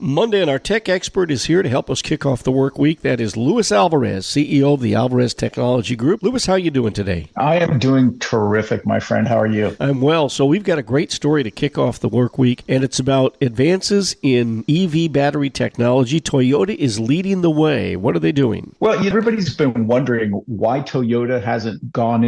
Monday, and our tech expert is here to help us kick off the work week. That is Luis Alvarez, CEO of the Alvarez Technology Group. Luis, how are you doing today? I am doing terrific, my friend. How are you? I'm well. So we've got a great story to kick off the work week, and it's about advances in EV battery technology. Toyota is leading the way. What are they doing? Well, everybody's been wondering why Toyota hasn't gone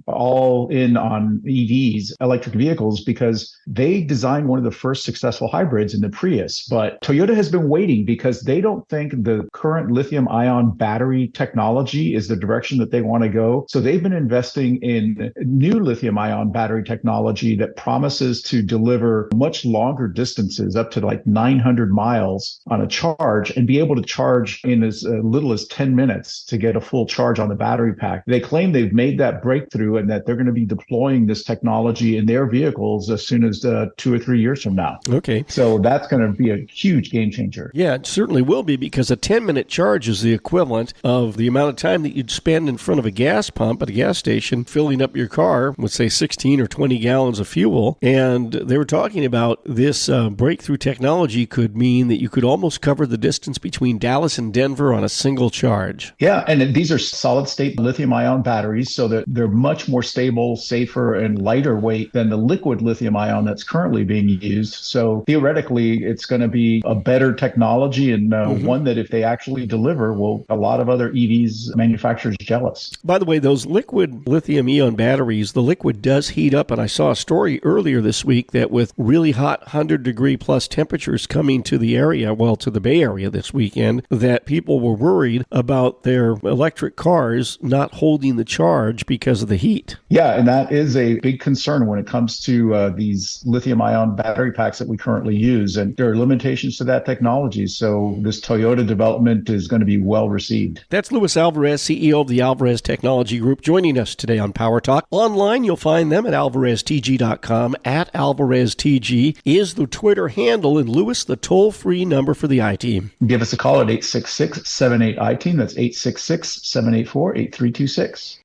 all in on EVs, electric vehicles, because they designed one of the first successful hybrids in the Prius. But Toyota has been waiting because they don't think the current lithium-ion battery technology is the direction that they want to go. So they've been investing in new lithium-ion battery technology that promises to deliver much longer distances, up to like 900 miles on a charge, and be able to charge in as little as 10 minutes to get a full charge on the battery pack. They claim they've made that breakthrough and that they're going to be deploying this technology in their vehicles as soon as 2 or 3 years from now. Okay. So that's going to be a huge game changer. Yeah, it certainly will be, because a 10-minute charge is the equivalent of the amount of time that you'd spend in front of a gas pump at a gas station filling up your car with, say, 16 or 20 gallons of fuel. And they were talking about this breakthrough technology could mean that you could almost cover the distance between Dallas and Denver on a single charge. Yeah, and these are solid-state lithium-ion batteries, so that they're much more stable, safer, and lighter weight than the liquid lithium-ion that's currently being used. So theoretically, it's going to be a better technology, and one that if they actually deliver, will a lot of other EVs manufacturers jealous. By the way, those liquid lithium-ion batteries, the liquid does heat up, and I saw a story earlier this week that with really hot 100-degree plus temperatures coming to the area, well, to the Bay Area this weekend, that people were worried about their electric cars not holding the charge because of the heat. Yeah, and that is a big concern when it comes to these lithium-ion battery packs that we currently use, and there are limitations to that technology. So this Toyota development is going to be well received. That's Luis Alvarez, CEO of the Alvarez Technology Group, joining us today on Power Talk. Online, you'll find them at alvareztg.com. At AlvarezTG is the Twitter handle, and Luis, the toll-free number for the I-Team. Give us a call at 866-78-I-TEAM. That's 866-784-8326.